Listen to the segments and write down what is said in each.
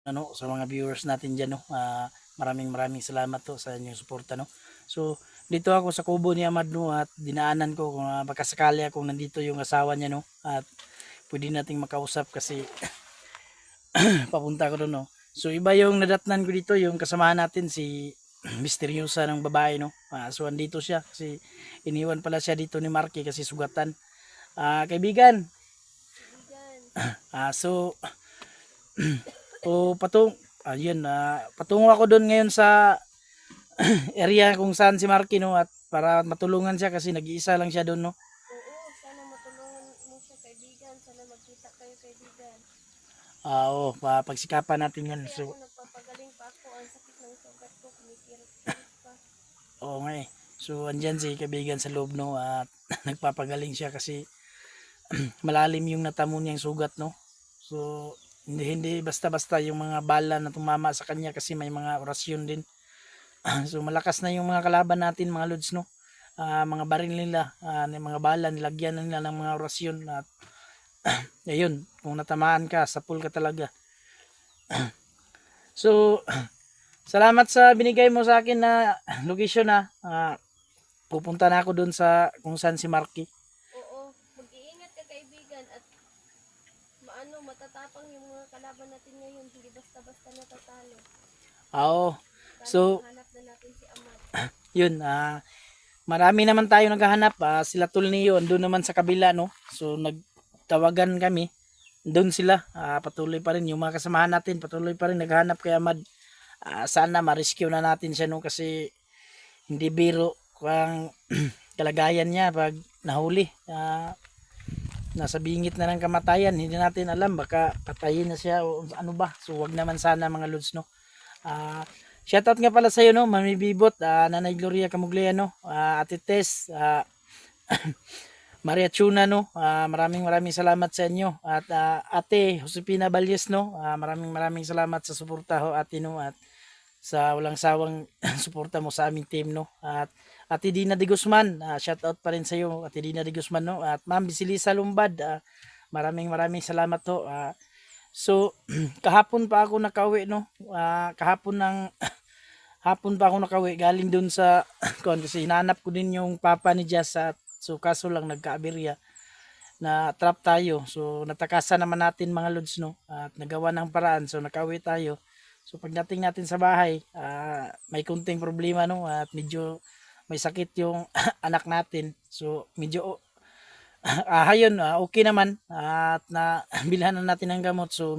sa mga viewers natin diyan, no. Maraming salamat to sa inyong suporta, no. So dito ako sa kubo ni Amad, no, at dinaanan ko kung baka sakali akong nandito yung asawa niya, no, at pwede nating makausap kasi papunta ko doon, no. So iba yung nadatnan ko dito, yung kasamahan natin si misteryosa ng babae, no. So andito siya kasi iniwan pala siya dito ni Marky kasi sugatan. Kaibigan, so patungo ako doon ngayon sa area kung saan si Marky, no, at para matulungan siya kasi nag-iisa lang siya doon, no. Oo, sana matulungan mo siya kaibigan. Sana magkita kayo kaibigan. Oo, pagsikapan natin yan. Kasi So, ako nagpapagaling pa ako. Ang sakit ng sugat ko. Kumikirot-kirot pa. oo nga eh. So, andyan si kaibigan sa loob, no, at nagpapagaling siya kasi malalim yung natamo niyang sugat, no. So, hindi basta-basta yung mga bala na tumama sa kanya kasi may mga orasyon din. So, malakas na yung mga kalaban natin, mga lods, no. Mga baril nila, mga bala, nilagyan na nila ng mga orasyon at ayun, kung natamaan ka, sapul ka talaga. So, salamat sa binigay mo sa akin na location, na pupunta na ako doon sa kung saan si Marky. Oo, mag-iingat ka kaibigan. At matatapang yung mga kalaban natin ngayon. Hindi basta-basta natatalo. Oo. Sana So, mahanap na natin si Amad. yun, marami naman tayo naghahanap. Sila Tulnio, doon naman sa kabila, no. So, nagtawagan kami. Doon sila, patuloy pa rin yung mga kasamahan natin, patuloy pa rin naghahanap kay Amad. Sana ma-rescue na natin siya, no, kasi hindi biro kung kalagayan niya pag nahuli. Nasa bingit na ng kamatayan, hindi natin alam, baka patayin na siya o ano ba. So wag naman sana, mga lods, no. Shoutout nga pala sa iyo, no, Mami Bibot, Nanay Gloria Camugliano, Ate Tess, Maria Chuna, no. Maraming salamat sa inyo, at Ate Josepina Balyes, no. Maraming salamat sa suporta ho, Ate, no, at sa walang sawang suporta mo sa aming team, no. At Ate Dina de Guzman, shout out pa rin sa iyo, Ate Dina de Guzman, no. At Ma'am Bisilisa Lumbad, maraming salamat to. So kahapon pa ako nakauwi, no. Kahapon ng hapon pa ako nakauwi galing dun sa kasi hinanap ko din yung papa ni Jazz, at so kaso lang nagkaaberya na trap tayo. So natakasan naman natin, mga lods, no, at nagawa ng paraan, so nakauwi tayo. So pagdating natin sa bahay, may kunting problema, no, at medyo may sakit yung anak natin. So medyo ayun, okay naman, at na bilhan na natin ng gamot. So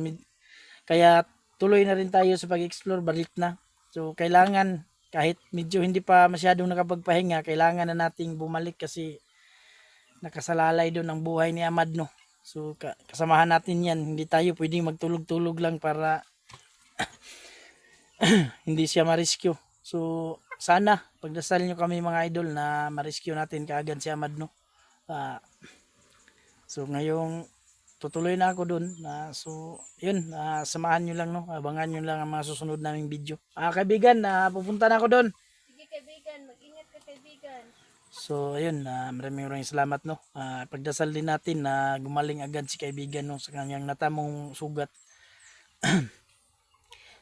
kaya tuloy na rin tayo sa pag-explore, balik na. So kailangan, kahit medyo hindi pa masyadong nakapagpahinga, kailangan na nating bumalik kasi nakasalalay doon ang buhay ni Amad, no. So kasamahan natin yan, hindi tayo pwedeng magtulog-tulog lang para hindi siya ma-rescue. So sana pagdasal nyo kami, mga idol, na ma-rescue natin kaagad si Amad, no. So ngayong tutuloy na ako doon, so yun, samahan nyo lang, no, abangan nyo lang ang mga susunod naming video. Kaibigan, pupunta na ako doon. Sige kaibigan, mag-ingat ka kaibigan. So ayun, maraming salamat, no. Pagdasal din natin na gumaling agad si kaibigan, no, sa kanyang natamong sugat.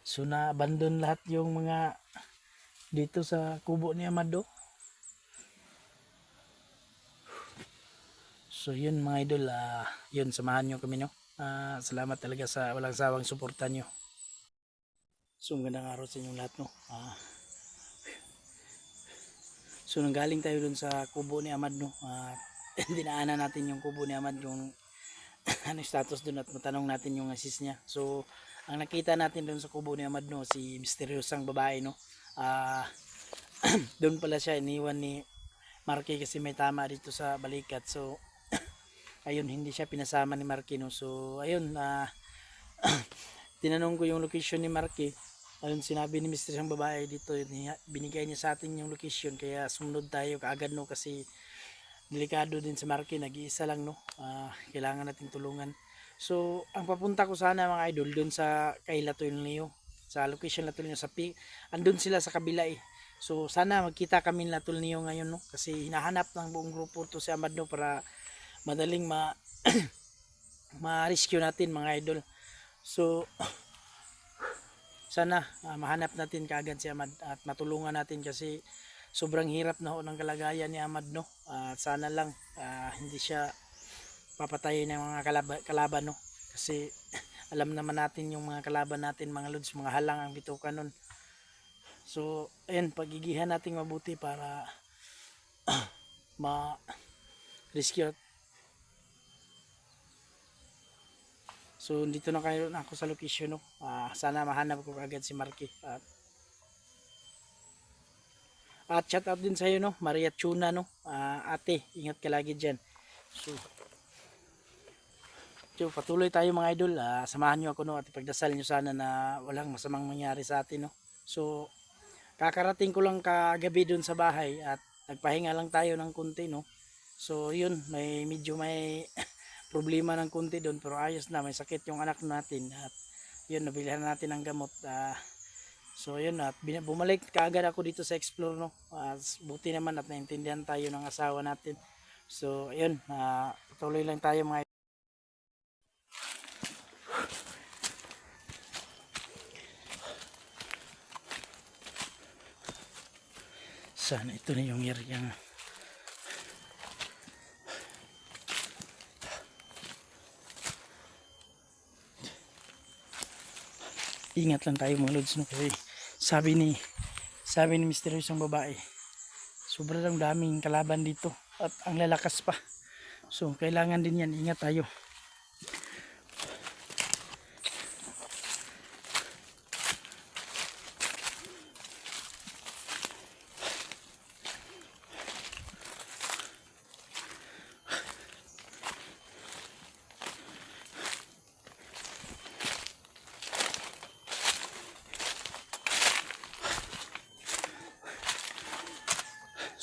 So na-abandon lahat yung mga dito sa kubo ni Amado. So yun, mga idol, yun, samahan nyo kami, no. Salamat talaga sa walang sawang suporta nyo. So magandang araw sa inyong lahat, no. So nanggaling tayo dun sa kubo ni Amad, no. Dinaanan natin yung kubo ni Amad, yung ano status dun, at matanong natin yung assist niya. So ang nakita natin dun sa kubo ni Amad, no, si misteryosang babae, no. Doon pala siya iniwan ni Marky kasi may tama dito sa balikat. So ayun, hindi siya pinasama ni Marky, no. So ayun, tinanong ko yung location ni Marky. Ayun, sinabi ni Mr. Sang babae dito, binigay niya sa atin yung location, kaya sumunod tayo kaagad, no, kasi delikado din sa Marky, nag-iisa lang, no. Kailangan natin tulungan. So ang papunta ko sana, mga idol, doon sa kay Latulnio, sa location Latulnio, andun sila sa kabila eh. So sana magkita kami Latulnio ngayon, no, kasi hinahanap ng buong grupo to si Amad, no, para madaling ma-rescue natin, mga idol. So sana mahanap natin kaagad si Ahmad at matulungan natin kasi sobrang hirap na ho ng kalagayan ni Ahmad, no. At sana lang hindi siya papatayin ng mga kalaban, no, kasi alam naman natin yung mga kalaban natin mga lods, mga halang ang bituka nun. So ayun, pagigihan natin mabuti para ma-rescue. So dito na kayo na ako sa location, no. Sana mahanap ko agad si Marky. At shout out din sa iyo, no, Maria Chuna, no. Ate, ingat ka lagi diyan. So patuloy tayo mga idol. Samahan niyo ako, no, at ipagdasal niyo sana na walang masamang mangyari sa atin, no. So kakarating ko lang kagabi doon sa bahay at nagpahinga lang tayo ng konti, no. So yun, medyo may problema ng konti doon pero ayos na, may sakit yung anak natin at yun, nabilihan natin ng gamot. So yun, at bumalik kaagad ako dito sa Explore, no. Buti naman at naintindihan tayo ng asawa natin. So yun, patuloy lang tayo mga. Sana ito na yung area nga. Ingat lang tayo mga lods, no, kasi sabi ni misteryosong babae, sobrang daming kalaban dito at ang lalakas pa. So kailangan din yan, ingat tayo.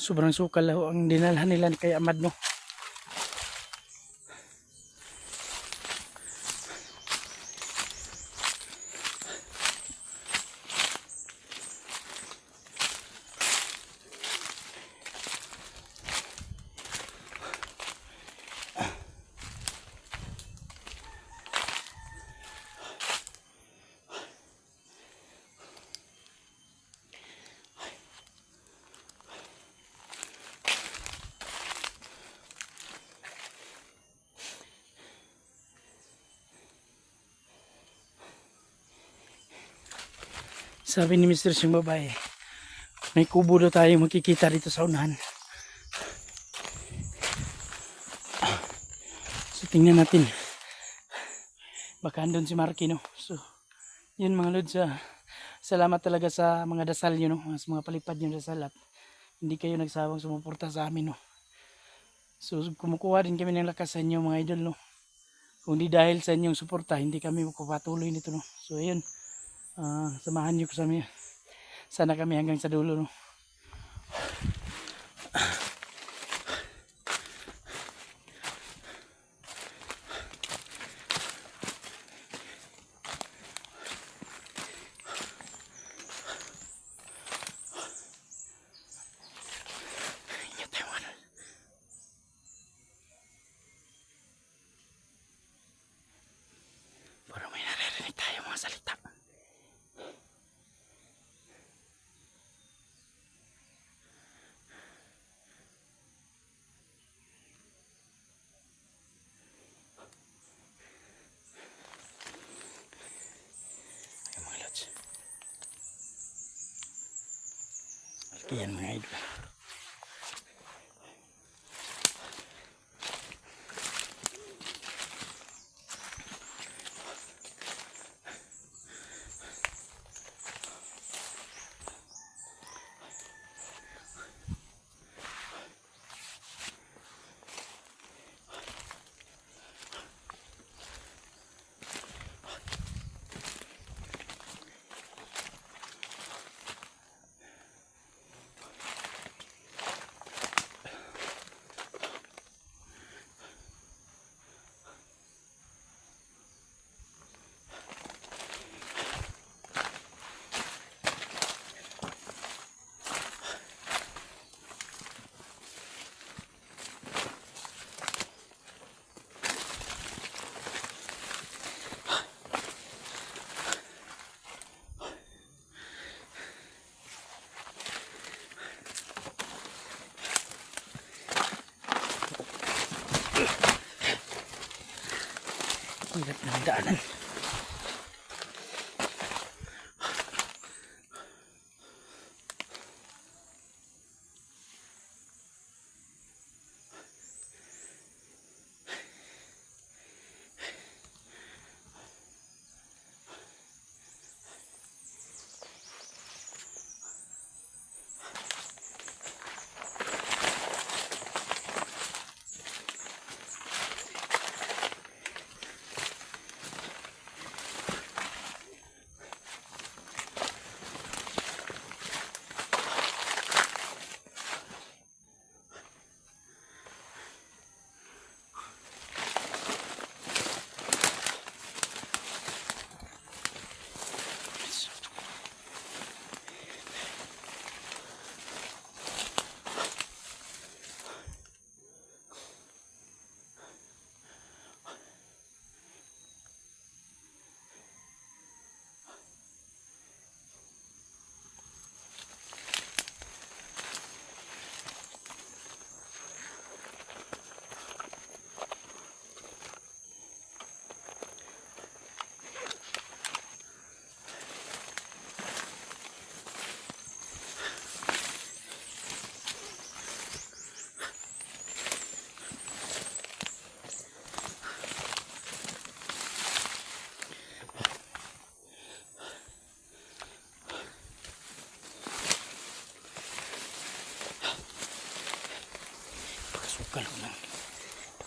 Sobrang sukal ho ang dinalhan nila kay Ahmad, no. Sabi ni Mr. Siyang babae, may kubo daw tayo makikita dito sa unahan. So tingnan natin, baka andun si Marky, no. So yun mga lods, salamat talaga sa mga dasal nyo, no, sa mga palipad nyo dasal at hindi kayo nagsawang sumuporta sa amin, no. So kumukuha din kami ng lakas sa inyo mga idol, no. Kung di dahil sa inyong suporta, hindi kami magpapatuloy nito, no. So ayun, samahan niyo ko sa amin. Sana kami hanggang sa dulo, no. Ingat tayo mga idol. Pero may naririnig tayo mga salita. Yan mga idol. daanan.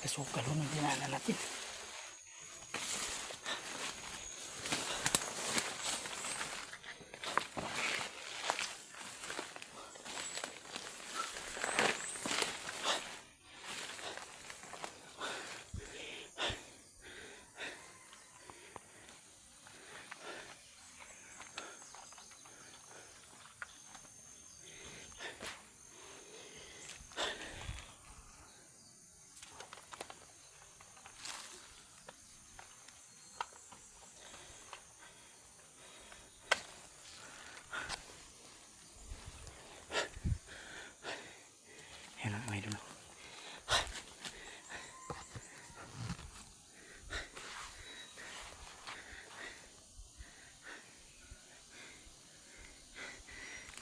Kasukal ho ng dinaanan natin. Yan ang mga idol.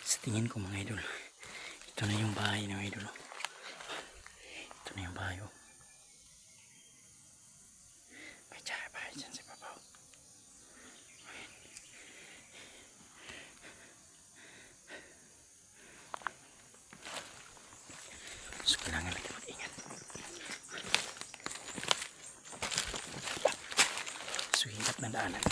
Sa tingin ko mga idol, ito na yung bahay ng idol. Ito na yung bahay. May bahay dyan sa babaw. So kailangan natin mag-ingat. So hirap na daanan.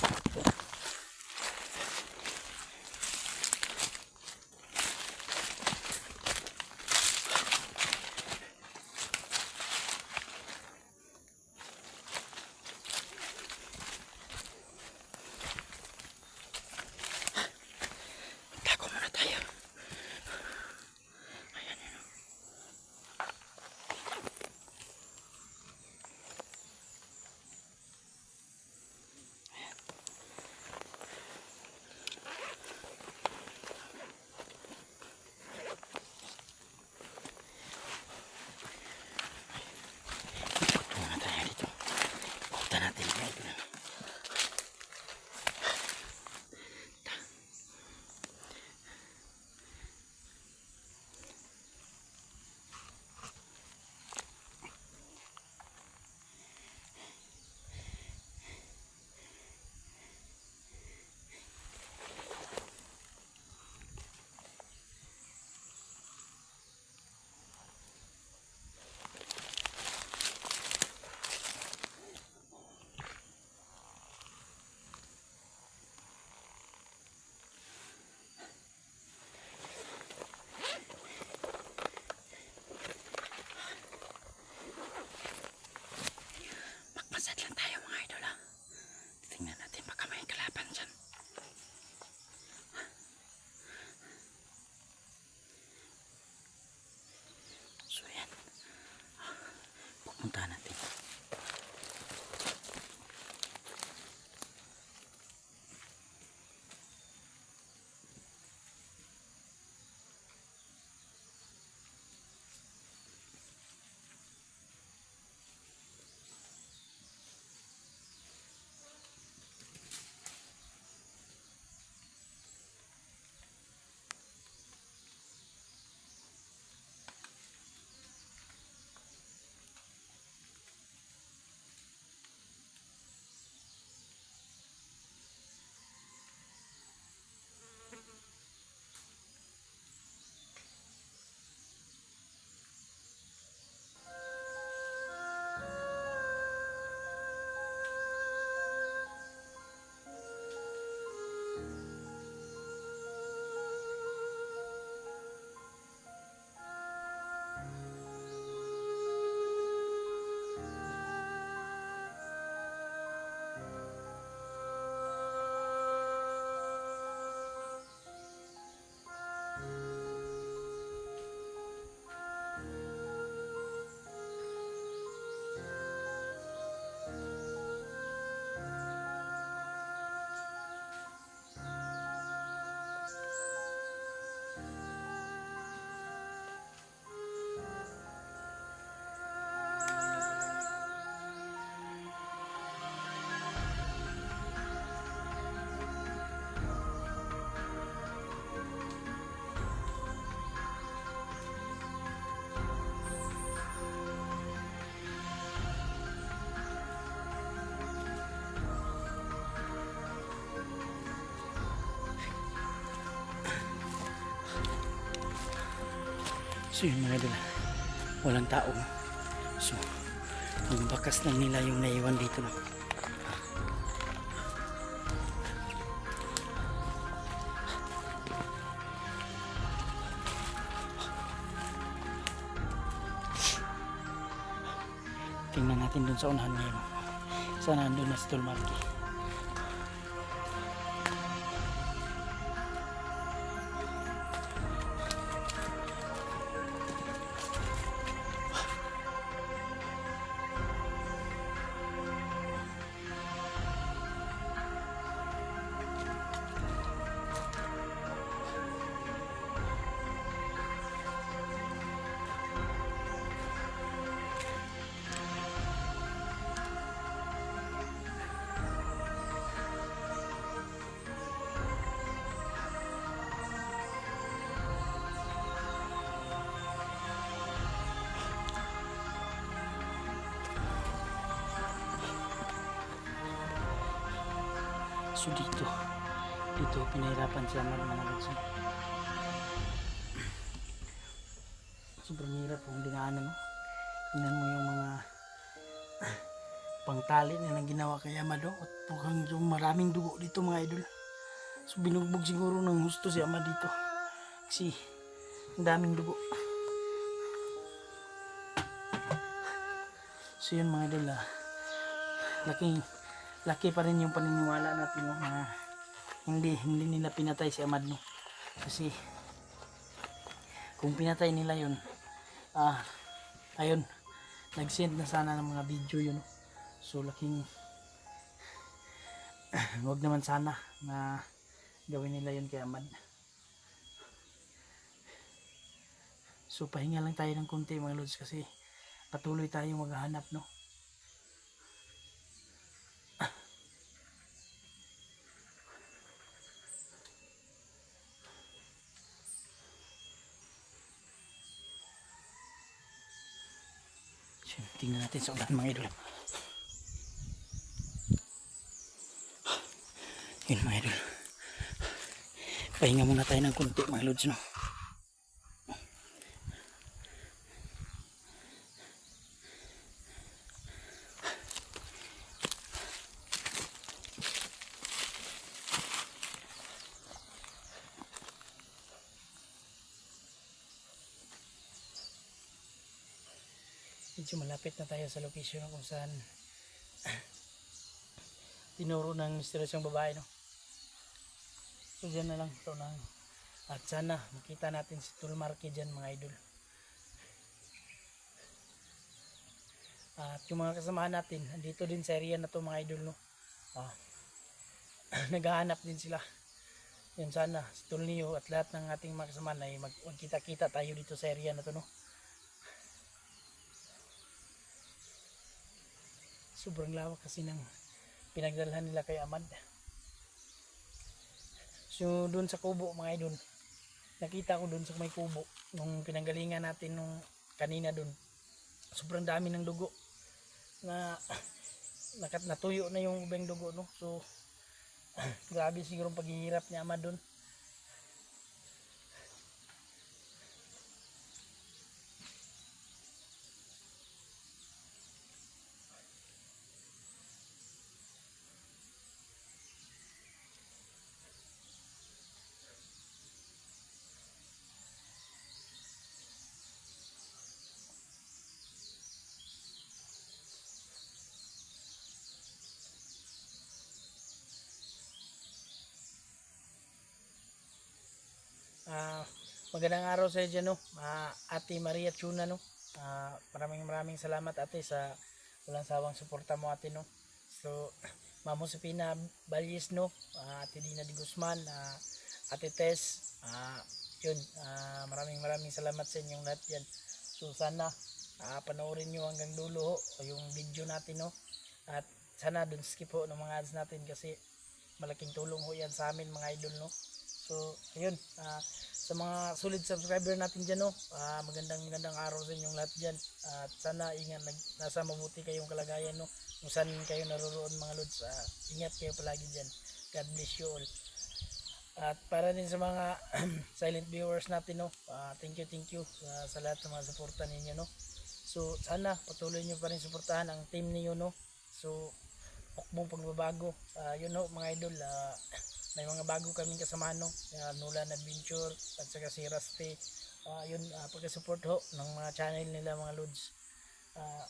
Tako muna tayo. Ayan yun. So yun mga idol, walang tao. So ang bakas lang nila yung naiwan dito, no? Tingnan natin dun sa unahan ngayon. Sana andun na si Tol Marky. So dito pinahirapan sila mga lods. Sobrang hirap kung dinaanan, no? Tingnan mo yung mga pangtali na nang ginawa kay Amado at mukhang yung maraming dugo dito mga idol. So binugbog siguro ng husto si Ama dito kasi ang daming dugo. So yun mga idol, laki pa rin yung paniniwala natin, no, na hindi nila pinatay si Amad, no? Kasi kung pinatay nila yun, ayun, nag-send na sana ng mga video yun, no? So laking wag naman sana na gawin nila yun kay Amad. So pahinga lang tayo ng konti mga lods kasi patuloy tayong maghahanap, no? So, tingnan natin sa ulan mga idol. Yun mga idol, pahinga muna tayo ng konti mga lods, no? Medyo malapit na tayo sa location kung saan tinuro ng misteryosyong babae, no? So dyan na lang ito na. At sana makita natin si Tol Marky dyan mga idol. At yung mga kasamahan natin andito din sa area na to mga idol, no? Naghahanap din sila. Yun, sana si Tol Neo at lahat ng ating mga kasamahan ay magkita-kita tayo dito sa area na to, no? Sobrang lawak kasi ng pinagdalhan nila kay Amad. So doon sa kubo mga idol, nakita ko doon sa may kubo nung pinanggalingan natin nung kanina doon, sobrang dami ng dugo na natuyo na yung ubeng dugo, no? So grabe siguro ang paghihirap ni Amad doon. Magandang araw sa iyo dyan, no? Ate Maria Chuna, no? Maraming salamat ate sa walang sawang suporta mo ate, no? So Ma'am Josefina Balyes, no? Ate Dina de Guzman, Ate Tess, yun, maraming salamat sa inyong lahat yan. So sana panoorin nyo hanggang dulo yung video natin, no? At sana dun skip ho ng mga ads natin kasi malaking tulong ho yan sa amin mga idol, no? So ayun, sa mga solid subscriber natin dyan, no, magandang araw sa inyong lahat dyan. At sana ingat, nasa mabuti kayong kalagayan, no, kung saan kayo naroroon mga lods. Ingat kayo palagi dyan. God bless you all. At para din sa mga silent viewers natin, no, thank you sa lahat ng mga suporta ninyo, no. So sana patuloy nyo pa rin suportahan ang team niyo, no. So hukbong pagbabago, yun, no, mga idol. May mga bago kaming kasamahan, no, Nulan Adventure at saka si Raste. Yun, pagka-support ho ng mga channel nila, mga lods. Ah,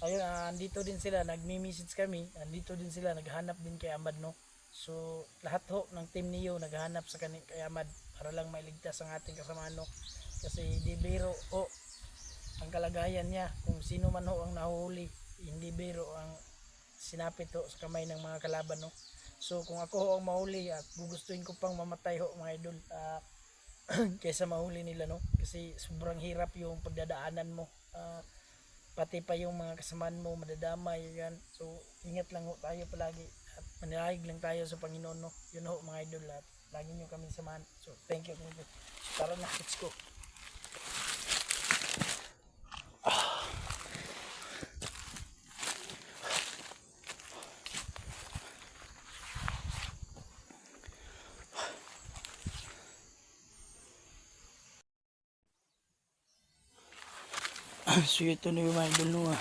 ayun, andito din sila, nagmi-message kami, andito din sila, naghanap din kay Amad, no. So lahat ho ng team niyo naghanap sa kay Amad para lang mailigtas ang ating kasama, no. Kasi di biro ho ang kalagayan niya, kung sino man ho ang nahuli, hindi biro ang sinapit ho sa kamay ng mga kalaban, no. So kung ako ho ang mahuli at gugustuhin ko pang mamatay ho, mga idol, kaysa mahuli nila, no, kasi sobrang hirap yung pagdadaanan mo. Pati pa yung mga kasamaan mo madadamay yan. So ingat lang ho tayo palagi at manalangin lang tayo sa Panginoon, no. Yun ho, mga idol, at lagi nyo kami samahan. So thank you. So, tara na, let's go. So ito na yung mga idol, no.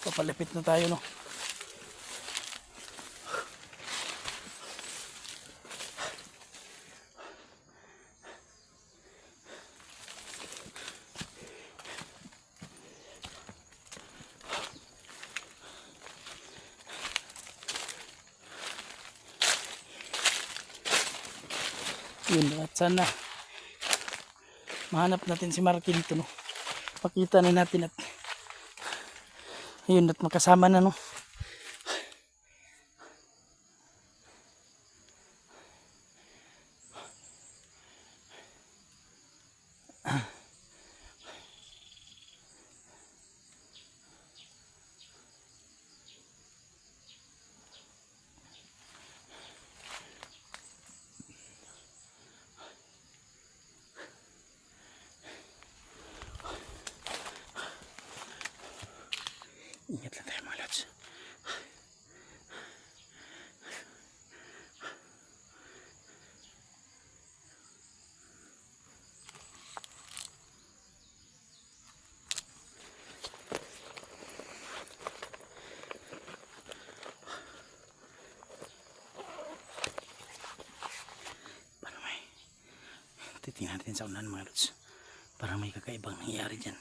Papalapit na tayo, no. Yun, at sana mahanap natin si Marky dito, no. Pakita na natin at yun, at makasama na, no. Ingat lang tayo, mga lods. Para may titingnan natin sa unahan, mga lods, para may kakaibang nangyayari dyan.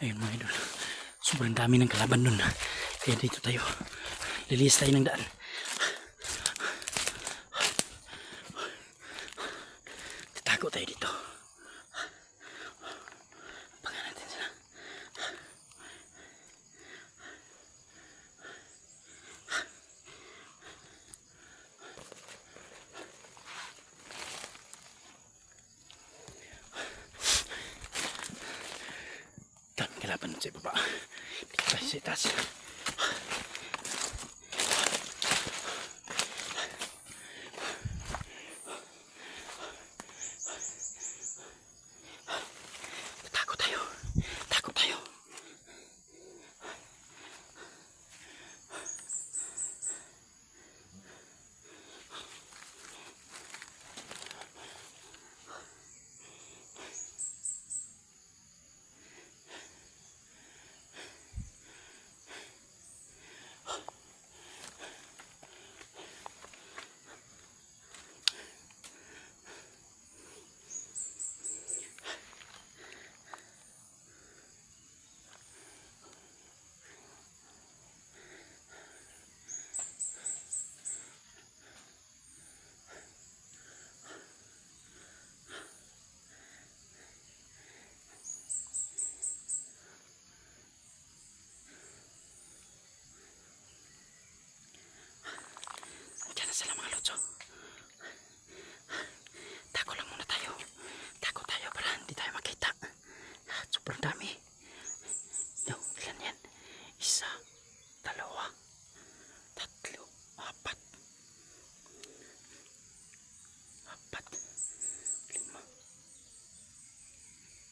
Ayun, mga idol, sobrang dami ng kalaban nun, kaya dito tayo lilis tayo ng daan. Tatago tayo dito, pagka natin sila. Dami kalaban sa ibaba, dito tayo sa itaas. Tago tayo, tago tayo.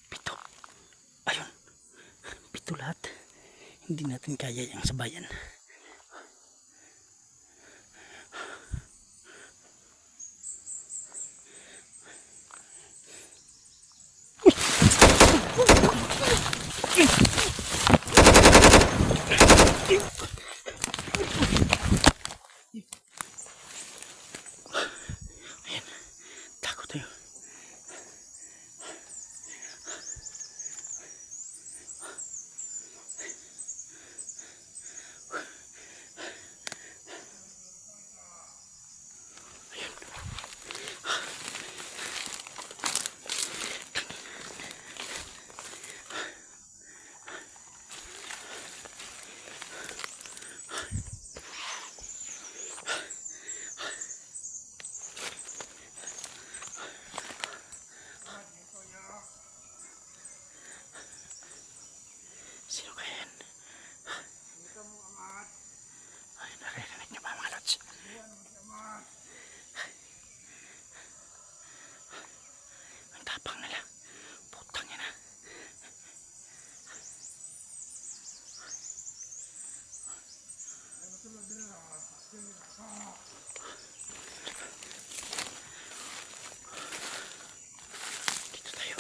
Pito. Ayun. Pito lahat. Hindi natin kaya yung sabayan. Ayan. Takot tayo. Sino kaya yan? Ay, naririnig niyo ba mga lods? Ang tapang nila. Putang yan ha. Dito tayo.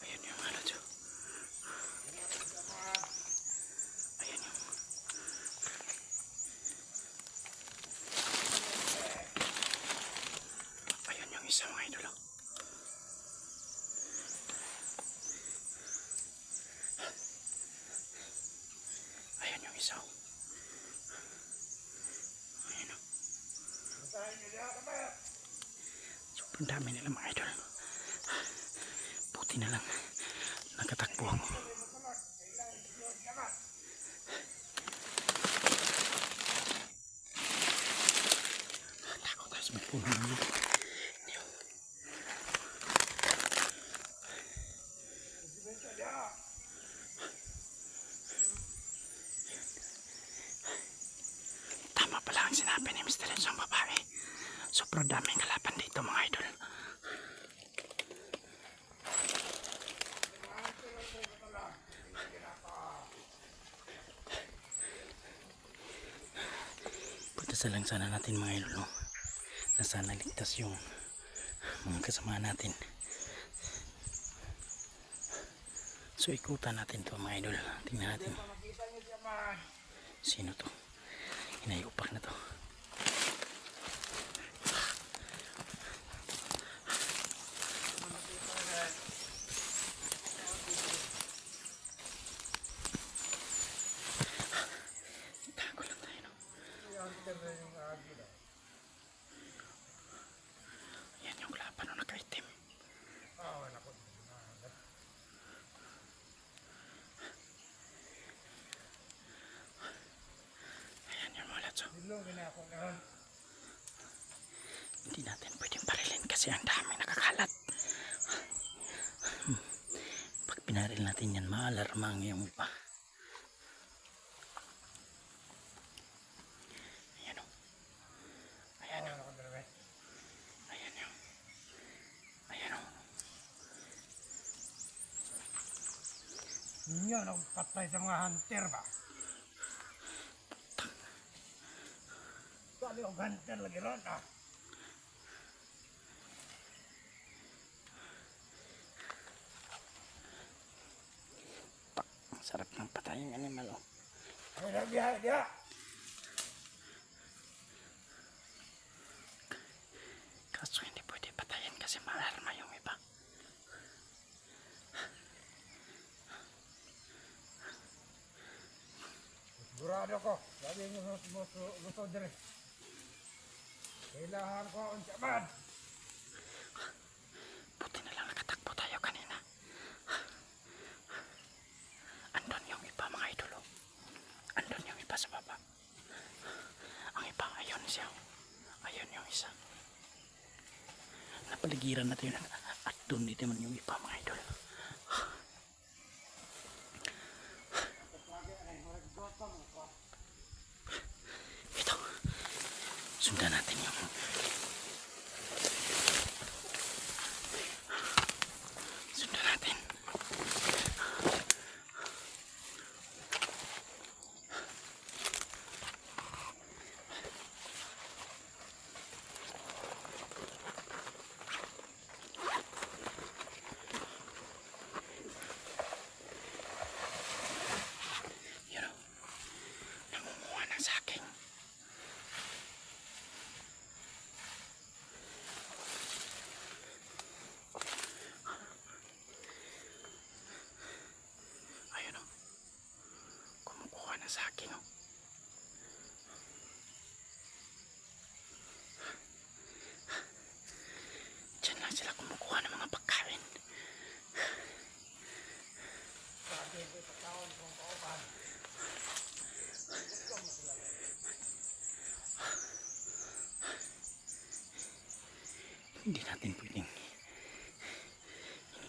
Ayan yung mga lods. Ayan yung... Ayan yung isa mga idol. Ayan yung isa. Ayan o. Sobrang dami nila mga idol. Buti na lang. Nakatakbo ako. Takot tayo sa may puno ng lupa. Tama pala ang sinabi ni Mr. Enzo ang babae. Sobrang daming kalaban dito mga idol. Punta lang sana natin mga idol, no? Na sana ligtas yung mga kasama natin. So ikutan natin to mga idol. Tingnan natin. Sino to? Hinayupak na to. Tago lang tayo, no? Yan yung laban na nakaitim. Ayan yung mga latso. Hindi natin pwedeng parilin kasi ang dami nakakalat. Pag pinaril natin yan, maalarma ang iyong iba. Ayan o. Ayan o. Ayan o. Ayan o. Ninyo, nagpatay sa mga hunter ba? Kali og hunter lagi ron ah. Ang sarap ng patayang animal o. Ay, biyahe dia. Kaso hindi pwede patayin kasi maalarma yung iba. Sigurado ko, sabi nyo gusto dire. Kailangan ko ang man. Buti na lang nakatakbo tayo kanina. Andun yung iba mga idolo. Andun yung iba sa baba. Ang iba, ayun siya. Ayun yung isa. Napaligiran natin yun. At doon dito man yung iba mga idol. Ito. Sundan natin yung Okay, no? Diyan lang sila kumukuha ng mga pagkain.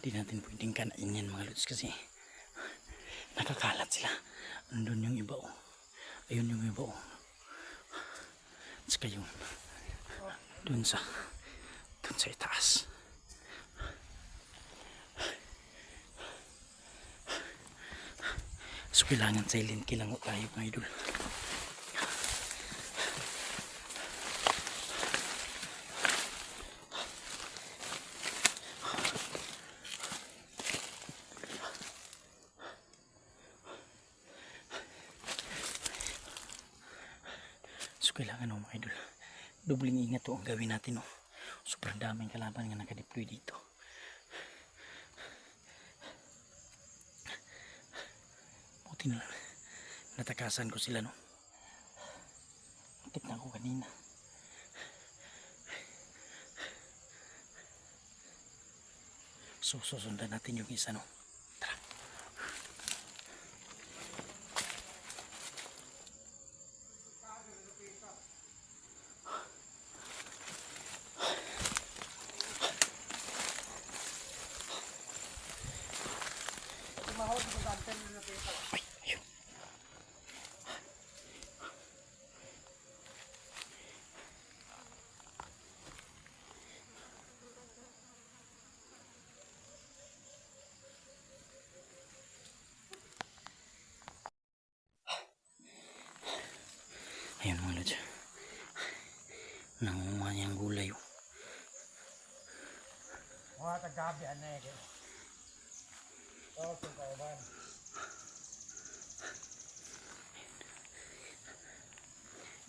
Hindi natin pwedeng kanain yan mga lods kasi nakakalat sila. Andun yung iba oh. Ayun yung iba oh. Saka yung dun sa itaas. So kailangan silent kilang tayo mga idol. So kailangan mga idol, dubling ingat to ang gawin natin oh. Sobrang daming kalaban nga nakadeploy dito. Buti na lang natakasan ko sila no. Akit na ako kanina. So susundan natin yung isa no. Tara. Ay, ayun. Ayun mga lods. Nangunguha niyang gulay oh. Mga tagabi anay. Oh, kauban.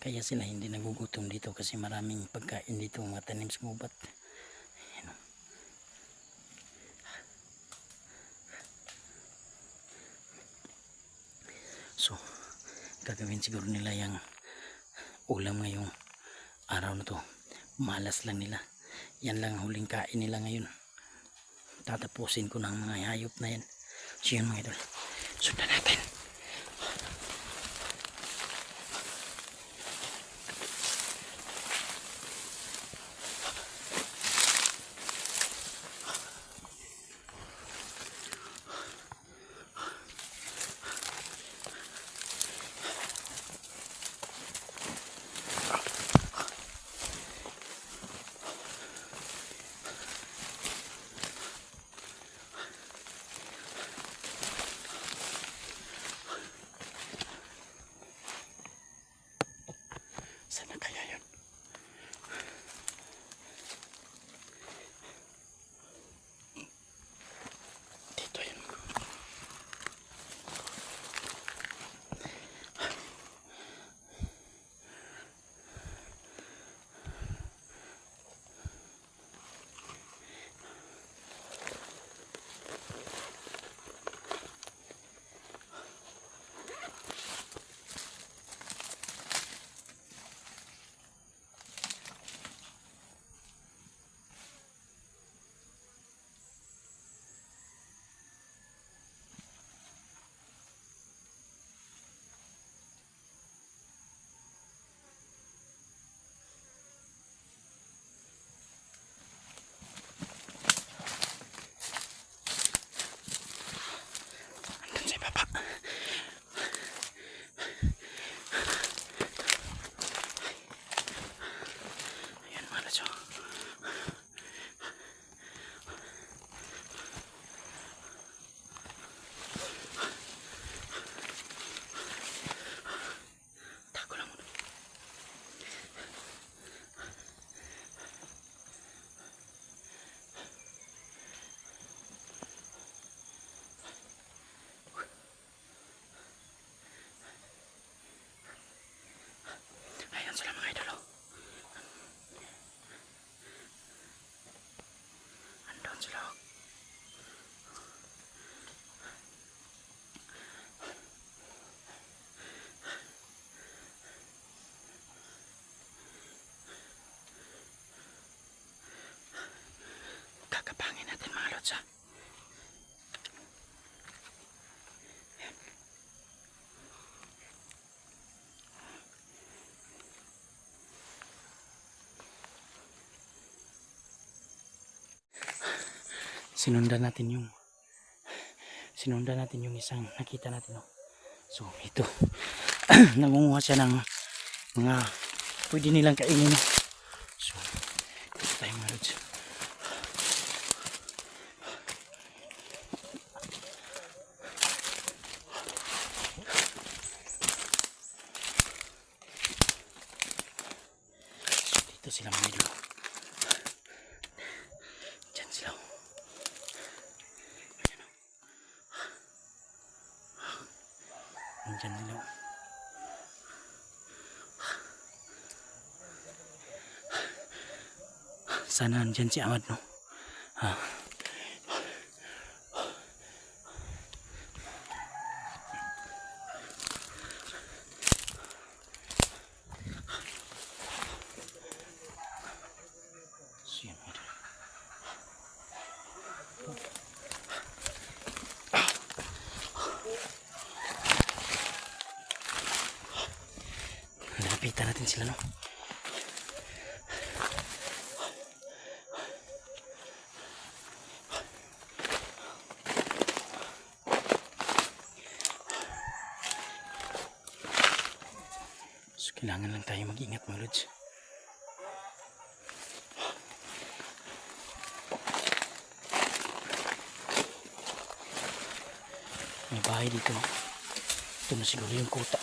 Kaya sila hindi nagugutom dito kasi maraming pagkain dito mga tanim sa gubat. Ayan o. So, gagawin siguro nila yung ulam ngayong araw na to. Malas lang nila. Yan lang ang huling kain nila ngayon. Tatapusin ko ng mga hayop na yan. So yun mga idol. Sundan natin. Kakapangin natin mga lods ha. Sinundan natin yung isang nakita natin, no? So ito nangunguha siya ng mga pwede nilang kainin, no? So ito tayo mga lods. So dito sila mga idol. Diyan sila. Nandyan sila. Sana nandyan si Ahmad, no? Ha. So yan, idol. Lapitan natin sila, no? So kailangan lang tayo mag-ingat mga lods. May bahay dito. Ito na siguro yung kuta.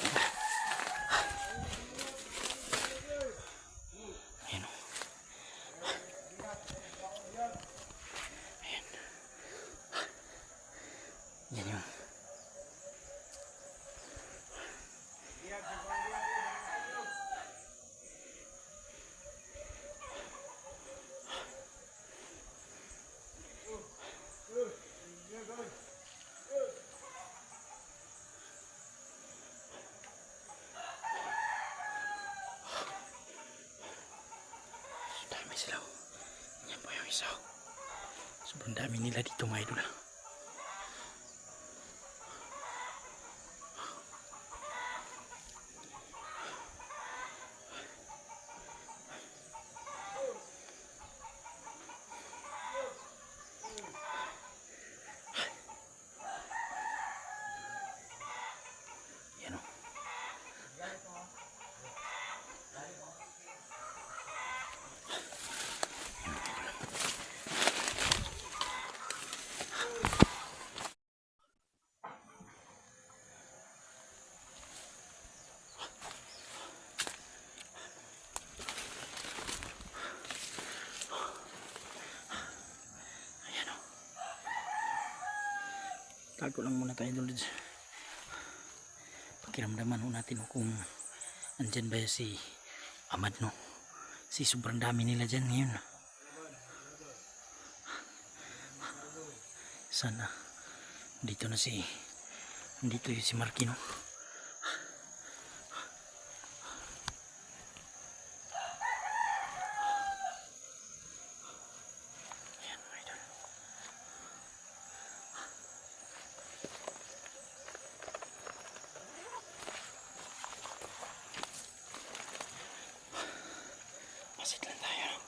Ayan o. Ayan. Yan yung. Dami sila. Yan po yung isa. Sobrang dami nila dito mga idol. Yan o. Tago lang muna tayo doon. Pakiramdaman ho natin kung andyan ba si Ahmad, no? Si sobrang dami nila dyan ngayon. Sana dito na dito yung si Marky, no? Ayan mga idol. Masit lang tayo, no?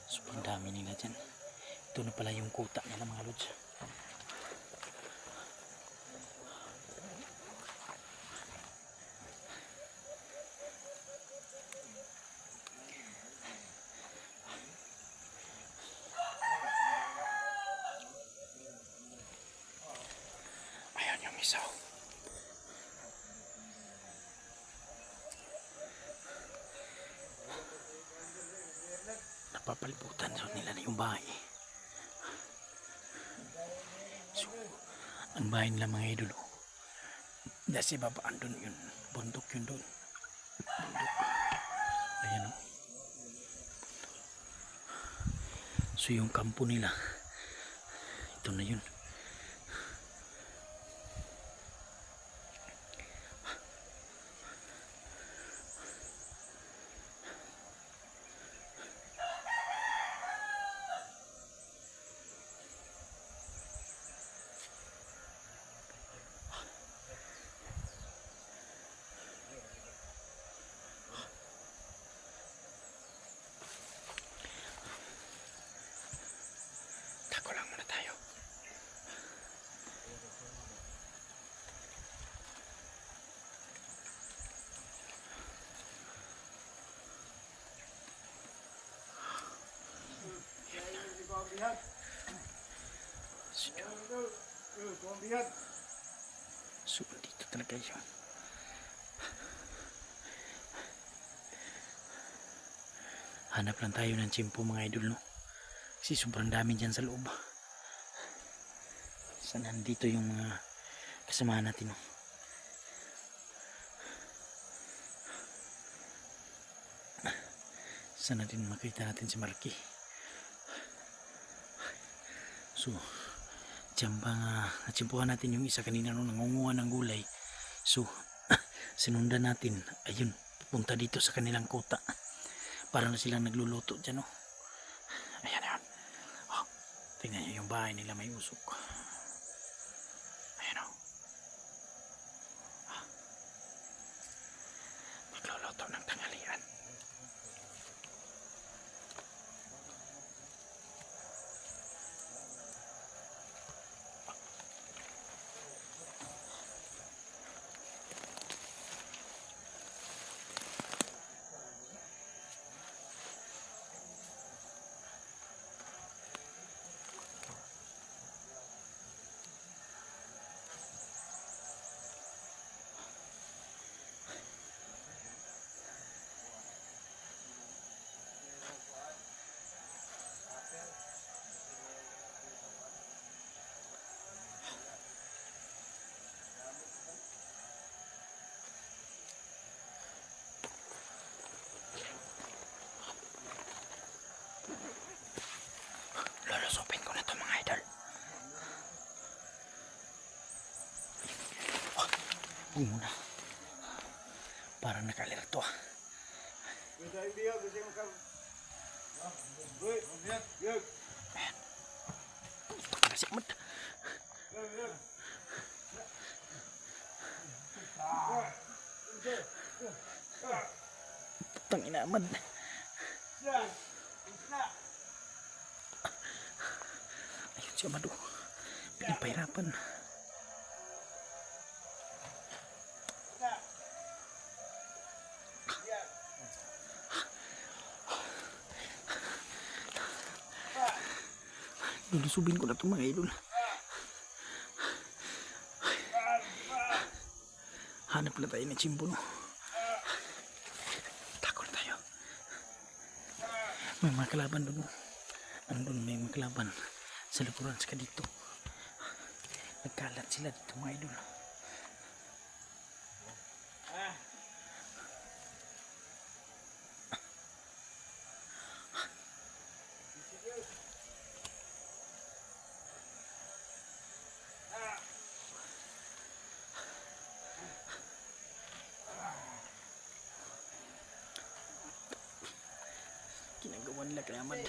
Sobrang dami nila dyan. Ito na pala yung kuta nila mga lods. Ayan yung isa. Napapalibutan so nila na yung bahay. So, ang bahay nila mga idol. Dasi baba andun yun. Bundok yun doon. Bundok. Ayan o. So yung kampo nila. Ito na yun. Buang biyan. So, dito talaga yun. Hanap lang tayo ng tsimpo mga idol, no? Kasi sobrang dami dyan sa loob. Saan nandito yung mga kasamahan natin, no? Saan natin makita natin si Marky? So, natsimpuhan natin yung isa kanina nung nangunguha ng gulay. So, sinundan natin. Ayun, pupunta dito sa kanilang kuta. Para na silang nagluluto dyan, no? Ayan, ayan. Oh, tingnan nyo yung bahay nila may usok. Ayan, oh. Nagluluto ng tanghalian. Lolusopin ko na to mga idol. Huwag muna. Parang nakalerto ah. Bisa India, bisa makan. Woi, biyan. Biyan. Kasi amat. Putang ina amad. Ayun si Amado. Pinapahirapan. Lulusubin ko na ito mga idol. Hanap na tayo ng tsimpo, no? Takot tayo. May mga kalaban doon. Andun may mga kalaban sa likuran sa dito. Nagkalat sila dito mga idol. Ginagawa nila kay Amad.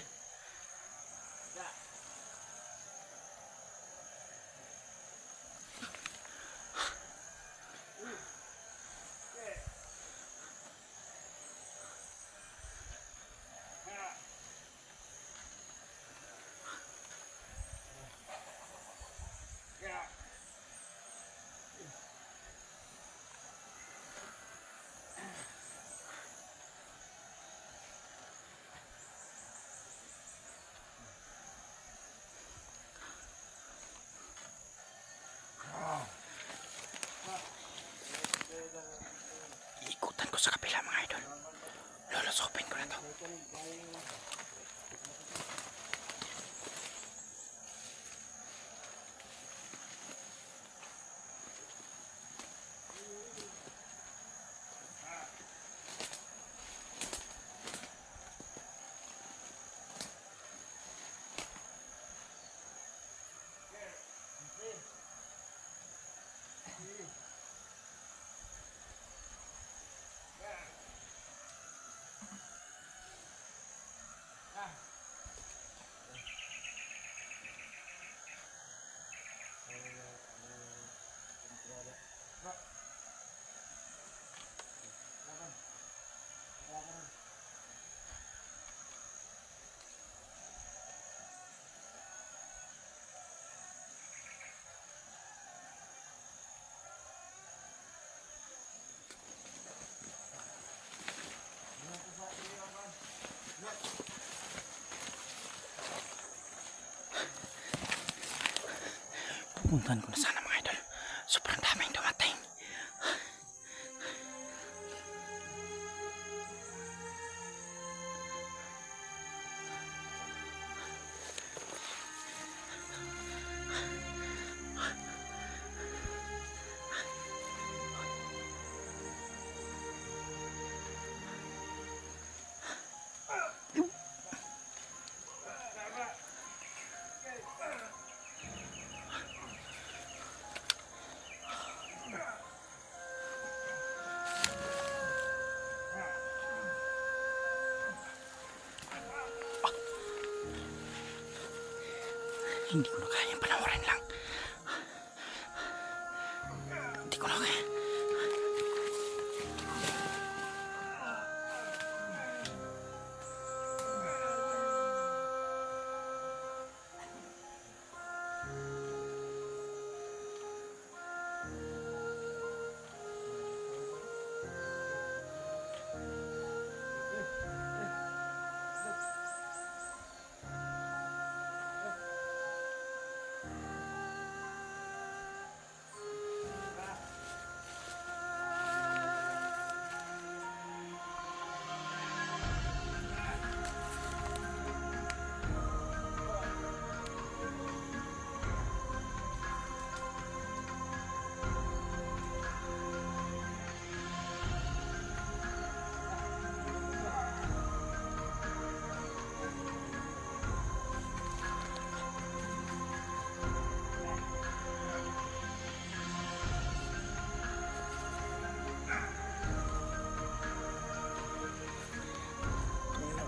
Ikutan ko sa kapila mga idol. Lolusopin ko na to. Puntahan ko na sana mga idol. Sobrang daming dumating. Hindi ko na kaya panoorin lang. Hindi ko na kaya.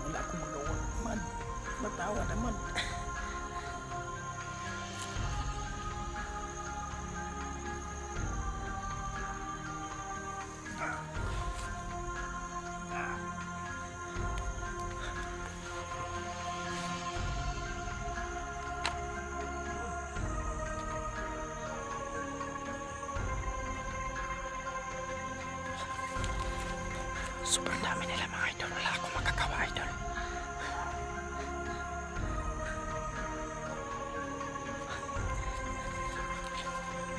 Wala akong magawa. Matawa naman. Sobrang dami nila mga idol. Wala akong magagawa idol.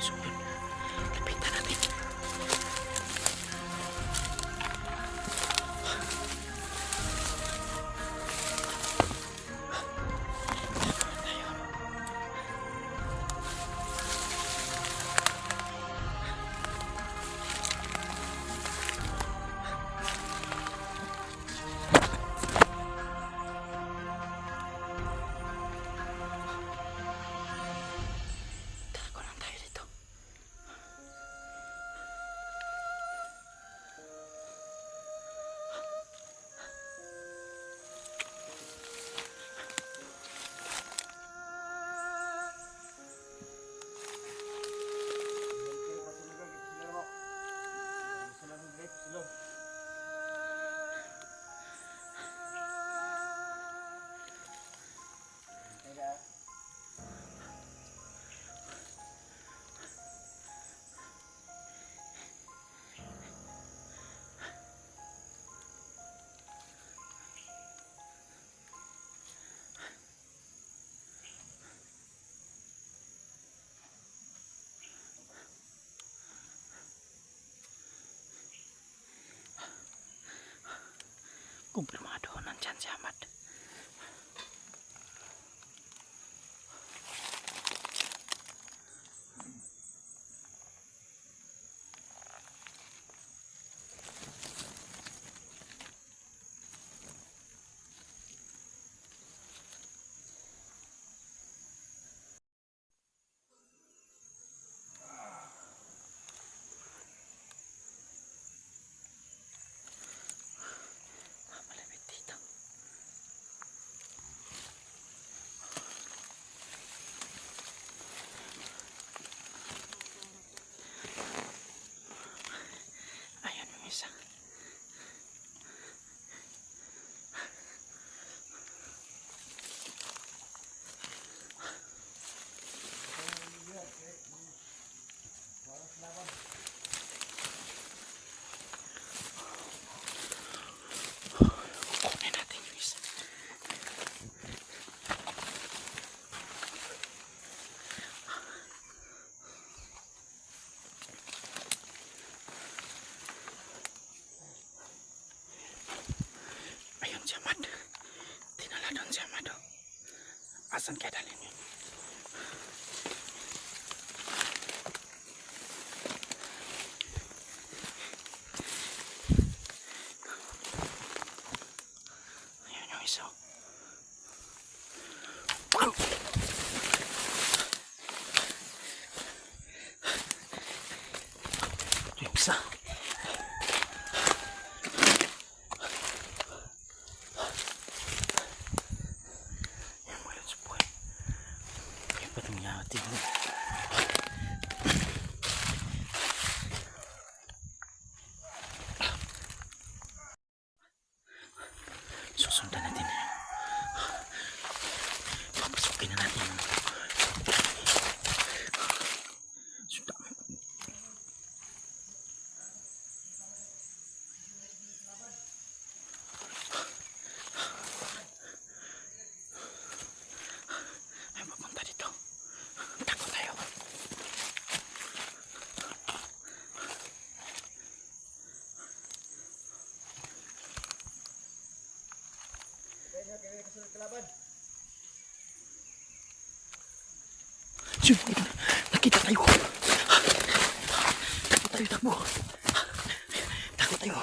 So yun, lapitan natin. Tago lang tayo dito. Kumpirmado, nandyan si Ahmad. Malapit Asan kaya dalhin yun? Ayan yung isa. Ito yung isa. Ayan mga lods po eh. Ayan pa itong yati mo. Susundan natin. Papasukin na natin yung sundan. Ay, papunta dito. Takot tayo. Siyun, nakita tayo. Takbo tayo, takbo. Takbo tayo.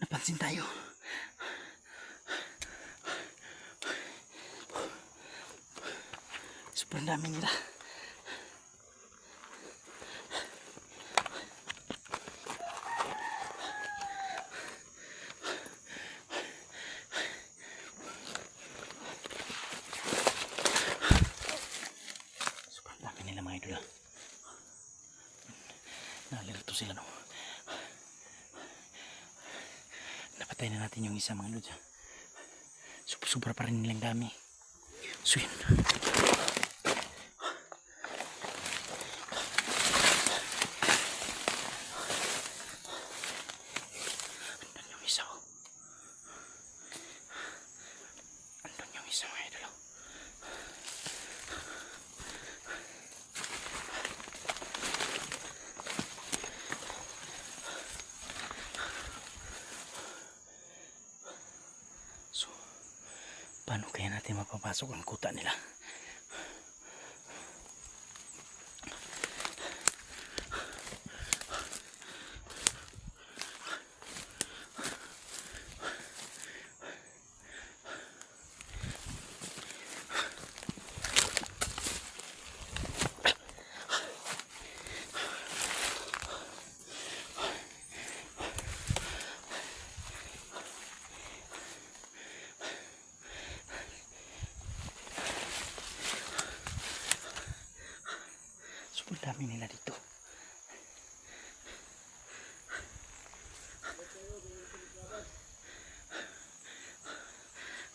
Napansin tayo. Sobrang dami nila. Sobrang dami nila mga idol. Nalilito sila no. Napatay na natin yung isa mga lods. Sobra pa rin nilang dami. So yun. Andun yung isa oh. Andun yung isa mga idol oh. So, paano kaya natin mapapasok ang kuta nila? Sobrang dami nila dito.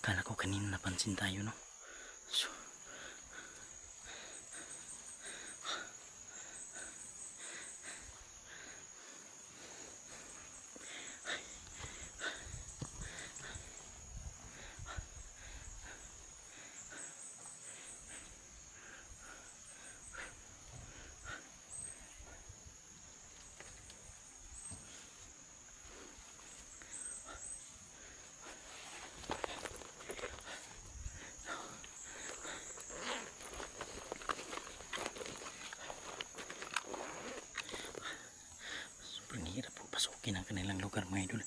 Kala ko kanina napansin tayo no. So, sobrang hirap po pasukin ang kanilang lugar mga idol.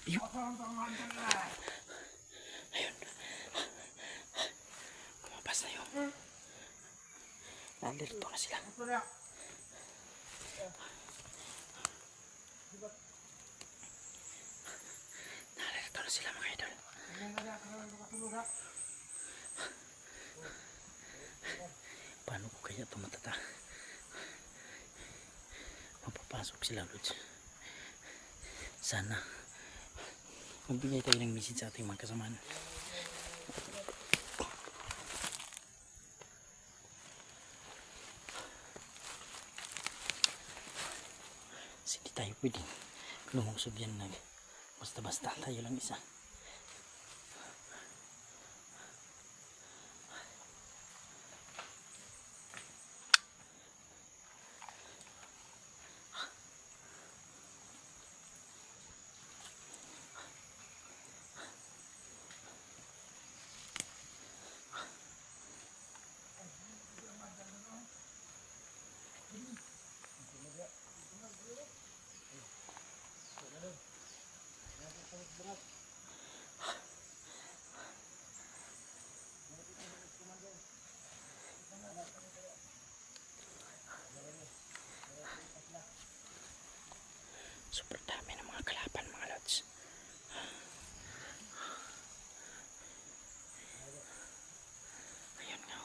Ayun. Ayun. Kumabas na yun. Nalilito na sila. Nalilito na sila mga idol. Paano ko kaya ito matata? Pasok sila Lods. Sana magbigay tayo ng message sa ating mga kasamaan. Kasi di tayo pwedeng lumungsod yan na basta-basta, tayo lang isa. Super dami ng mga kalaban mga Lods. Ayun nga.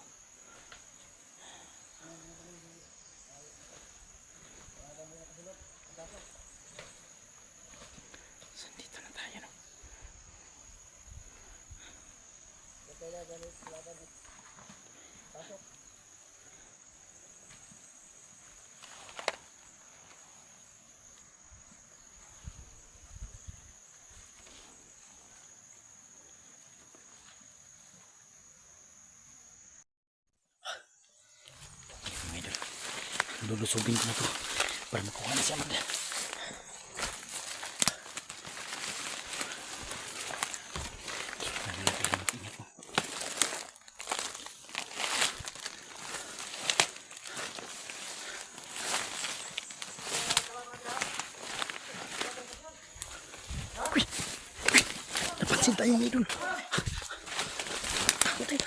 So, dito na tayo no. Mga idol, lulusubin ko na to para makuha na siya mag ingat mo. Uy! Uy! Napansin tayo mga idol. Takot tayo.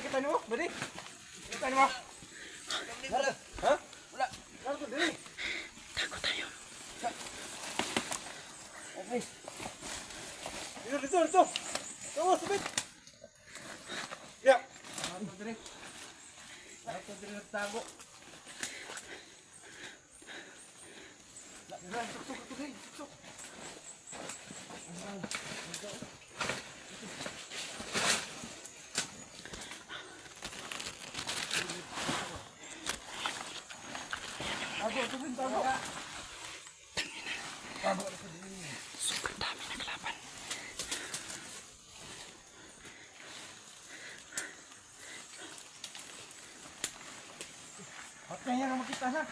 Kita mo, beri. Kita mo. Wala. Ha? Wala. Wala ko diri. Takot tayo. Okay. Dito. Tawo, subit. Ya. Ano diri? Ano diri nagtago? Tuk. Super dami na kalaban. Patay na makita na.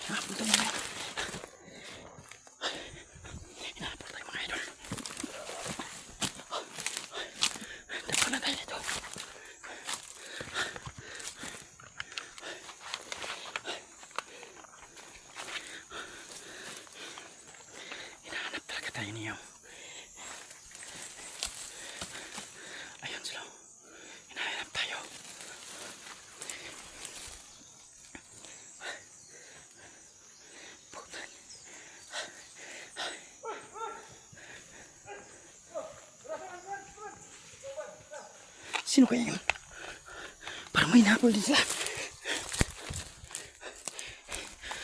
Hinapol tayo mga Hinapol tayo mga idol. Dapa na tayo dito. Hinahanap talaga tayo niyo. Ayun sila. Hinahanap tayo. Putan. Sino kaya yun? Parang may hinapol din sila.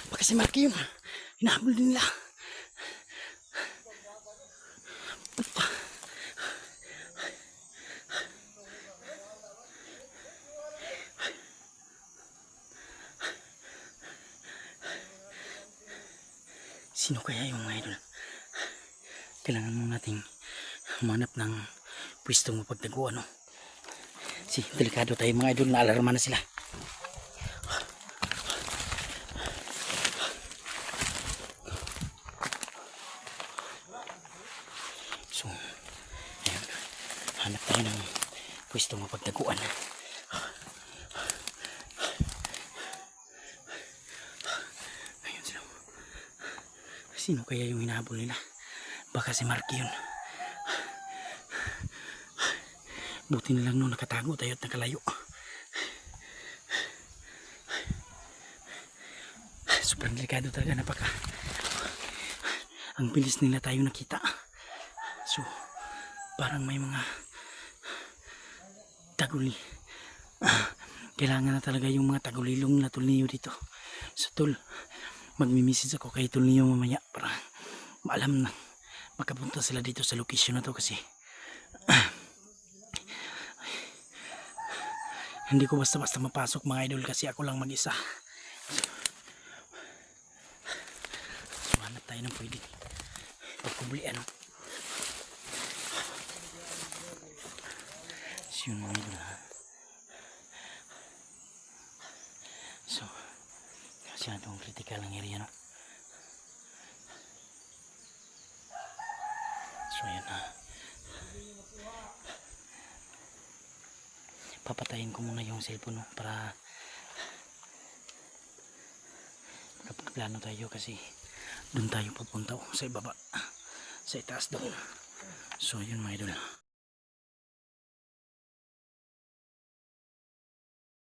Baka si Marky yun. Hinapol din nila. Sino kaya yung mga idol? Kailangan mo nating humanap ng pwestong mapagtaguan, no? Si delikado tayo mga idol, na alarma na sila. So, ayun. Hanap tayo ng pwestong mapagtaguan. Ayun sila. Sino kaya yung hinahabol nila? Baka si Marky yun. Buti na lang nung nakatago tayo at nakalayo. sobrang delikado talaga, ang bilis nila tayo nakita. So parang may mga taguli. Kailangan na talaga yung mga tagulilong na Tulniyo dito. So tol, magmi-message ako kay Tulniyo mamaya para maalam na makapunta sila dito sa location na to, kasi hindi ko basta-basta mapasok mga idol, kasi ako lang mag-isa. So hanap tayo ng pwede pagkublian. So yun mga idol, ha. So masyadong critical ang area, no. So ayan na. Papatayin ko muna yung cellphone, no, para magplano tayo, kasi doon tayo pupunta, sa ibaba, sa itaas doon. So yun mga idol.